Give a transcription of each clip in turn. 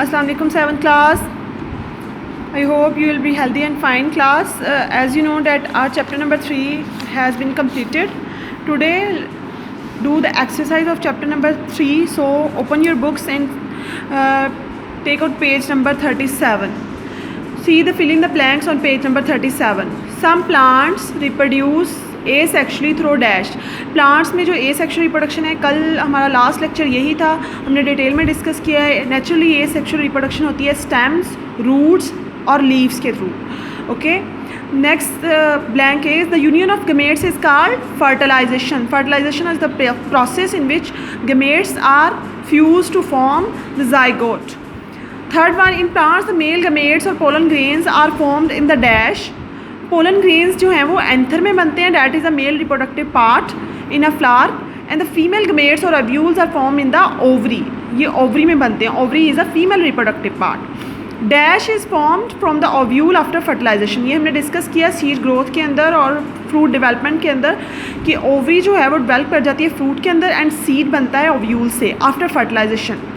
Assalamu alaikum 7th class. I hope you will be healthy and fine class. As you know that our chapter number 3 has been completed. Today do the exercise of chapter number 3. So open your books and take out page number 37. See the fill in the blanks on page number 37. Some plants reproduce asexually through dash. Plants में जो asexual reproduction है, कल हमारा last lecture यही था, हमने detail में discuss किया है. नेचुरली asexual reproduction होती है स्टेम्स, रूट्स और लीव्स के through. Okay, next blank is the union of gametes is called fertilization. Fertilization is the process in which gametes are fused to form the zygote. Third one, in plants the male gametes और pollen grains are formed in the dash. Pollen grains जो हैं वो anther में बनते हैं, that is a male reproductive part in a flower, and the female gametes और ovules are form in the ovary. ये ovary में बनते हैं. Ovary is a female reproductive part. Dash is formed from the ovule after fertilization. ये हमने discuss किया seed growth के अंदर और फ्रूट डेवलपमेंट के अंदर कि ओवरी जो है वो डेवलप कर जाती है फ्रूट के अंदर एंड सीड बनता है ओव्यूल से after fertilization.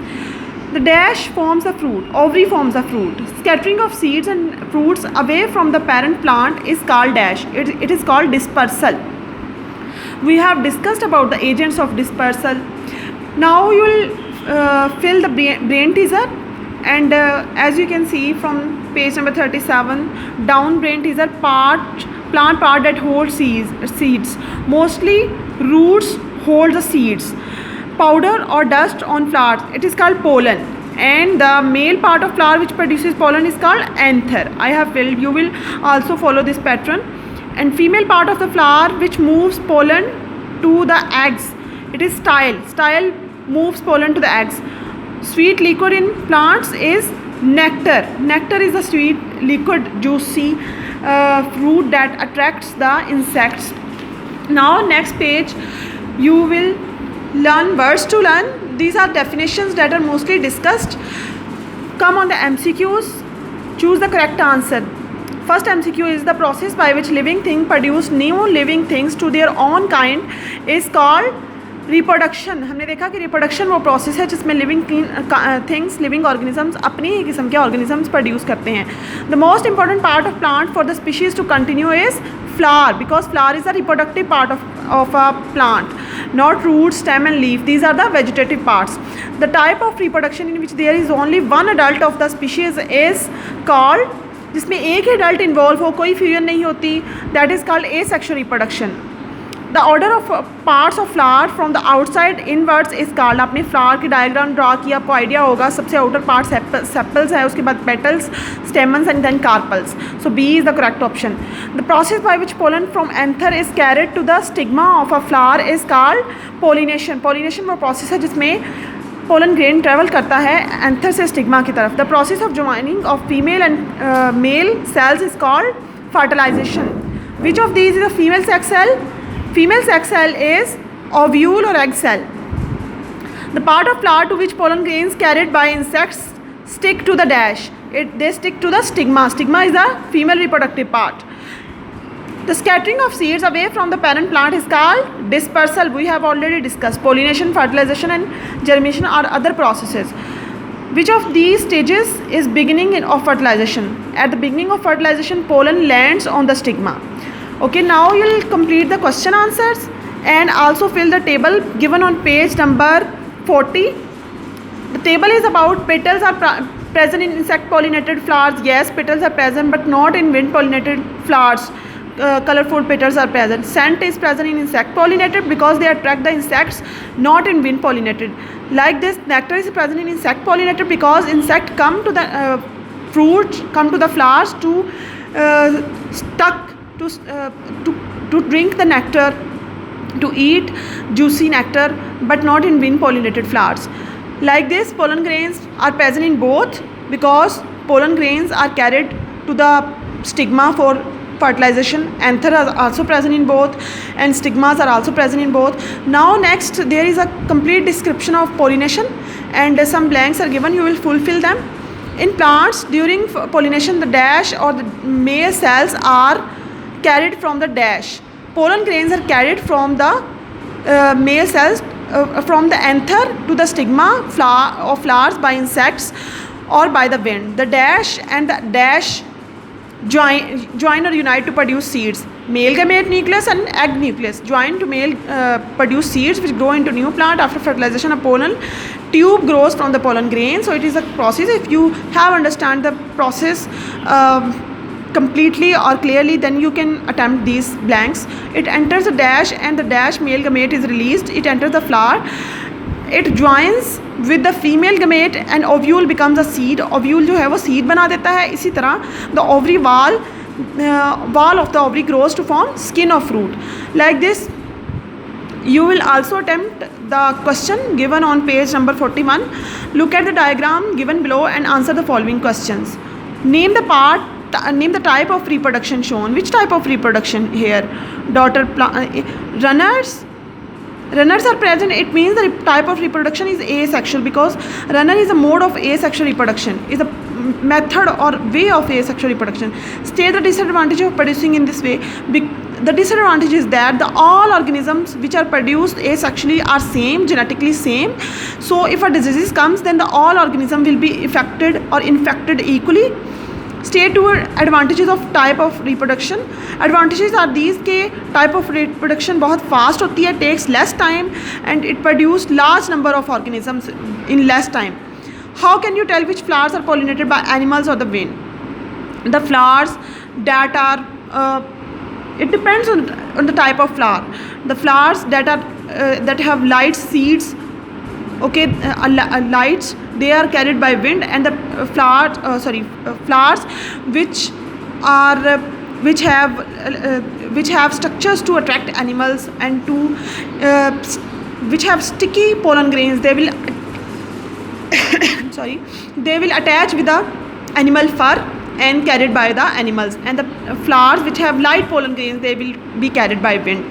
The dash forms a fruit, ovary forms a fruit. Scattering of seeds and fruits away from the parent plant is called dash. It is called dispersal. We have discussed about the agents of dispersal. Now you will fill the brain teaser, and as you can see from page number 37, down brain teaser plant part that holds seeds. Mostly roots hold the seeds. Powder or dust on flowers, it is called pollen, and the male part of flower which produces pollen is called anther. I have filled, you will also follow this pattern. And female part of the flower which moves pollen to the eggs, it is style. Style moves pollen to the eggs. Sweet liquid in plants is nectar. Nectar is a sweet liquid juicy fruit that attracts the insects. Now next page you will learn words to learn. These are definitions that are mostly discussed. Come on the MCQs. Choose the correct answer. First MCQ is the process by which living things produce new living things to their own kind is called reproduction. हमने देखा कि reproduction वो process है जिसमें living things, living organisms अपनी ही किस्म के organisms produce करते हैं. The most important part of plant for the species to continue is flower, because flower is a reproductive part of a plant, not root, stem and leaf. These are the vegetative parts. The type of reproduction in which there is only one adult of the species is called, जिसमें एक ही adult involve हो, कोई fusion नहीं होती, that is called asexual reproduction. The order of parts of flower from the outside inwards is called. आपने flower की diagram draw किया, आपको idea होगा. सबसे outer part sepals है, उसके बाद petals, stamens and then carpels. So B is the correct option. The process by which pollen from anther is carried to the stigma of a flower is called pollination. Pollination वो process है जिसमें pollen grain travel करता है anther से stigma की तरफ. The process of joining of female and male cells is called fertilization. Which of these is a female sex cell? Female sex cell is ovule or egg cell. The part of flower to which pollen grains carried by insects stick to the dash. They stick to the stigma. Stigma is the female reproductive part. The scattering of seeds away from the parent plant is called dispersal. We have already discussed. Pollination, fertilization and germination are other processes. Which of these stages is beginning of fertilization? At the beginning of fertilization, pollen lands on the stigma. Okay, now you will complete the question answers and also fill the table given on page number 40. The table is about petals are present in insect pollinated flowers. Yes, petals are present but not in wind pollinated flowers. Colorful petals are present. Scent is present in insect pollinated because they attract the insects, not in wind pollinated. Like this, nectar is present in insect pollinated because insect come to the fruit, come to the flowers to drink the nectar, to eat juicy nectar, but not in wind pollinated flowers. Like this, pollen grains are present in both because pollen grains are carried to the stigma for fertilization. Anther are also present in both and stigmas are also present in both. Now next there is a complete description of pollination and some blanks are given. You will fulfill them. In plants during pollination, the dash or the male cells are carried from the dash. Pollen grains are carried from the male cells from the anther to the stigma of flowers by insects or by the wind. The dash and the dash join or unite to produce seeds. Male gamete nucleus and egg nucleus join to produce seeds which grow into new plant. After fertilization, a pollen tube grows from the pollen grain. So it is a process. If you have understand the process completely or clearly, then you can attempt these blanks. It enters the dash and the dash male gamete is released. It enters the flower. It joins with the female gamete and ovule becomes a seed. Ovule जो है वो seed बना देता है. इसी तरह the ovary wall of the ovary grows to form skin of fruit. Like this, you will also attempt the question given on page number 41. Look at the diagram given below and answer the following questions. Name the type of reproduction shown. Which type of reproduction here? Runners are present. It means the type of reproduction is asexual, because runner is a mode of asexual reproduction, is a method or way of asexual reproduction. State the disadvantage of producing in this way. The disadvantage is that all organisms which are produced asexually are same, genetically same. So if a disease comes, then all organism will be affected or infected equally. State two advantages of type of reproduction. Advantages are these के type of reproduction बहुत fast होती है, takes less time, and it produce large number of organisms in less time. How can you tell which flowers are pollinated by animals or the wind? The flowers that are it depends on the type of flower. The flowers that have light seeds, okay, lights, they are carried by wind, and the flowers which have structures to attract animals and to which have sticky pollen grains, they will attach with the animal fur and carried by the animals. And the flowers which have light pollen grains, they will be carried by wind.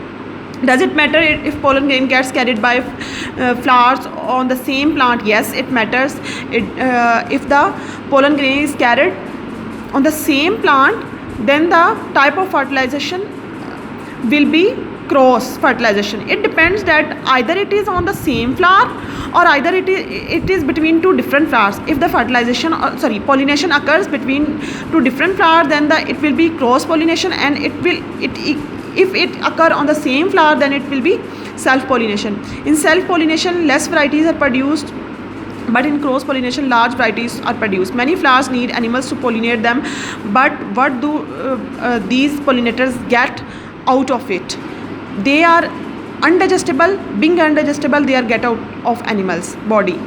Does it matter if pollen grain gets carried by flowers on the same plant? Yes, it matters. If the pollen grain is carried on the same plant, then the type of fertilization will be cross fertilization. It depends that either it is on the same flower or either it is between two different flowers. If the pollination occurs between two different flowers, then it will be cross pollination, and if it occur on the same flower, then it will be self pollination. In self pollination, less varieties are produced, but in cross pollination, large varieties are produced. Many flowers need animals to pollinate them, but what do these pollinators get out of it? They are undigestible. Being undigestible, they are get out of animals' body.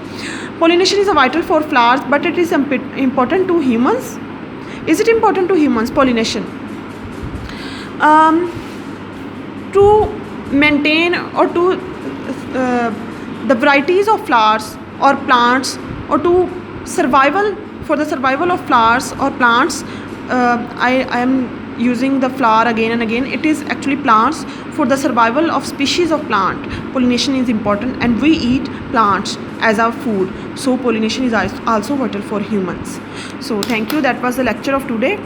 Pollination is vital for flowers, but it is important to humans. Is it important to humans, pollination? To maintain or to the varieties of flowers or plants, or to for the survival of flowers or plants, I am using the flower again and again. It is actually plants. For the survival of species of plant, pollination is important, and we eat plants as our food. So pollination is also vital for humans. So thank you. That was the lecture of today.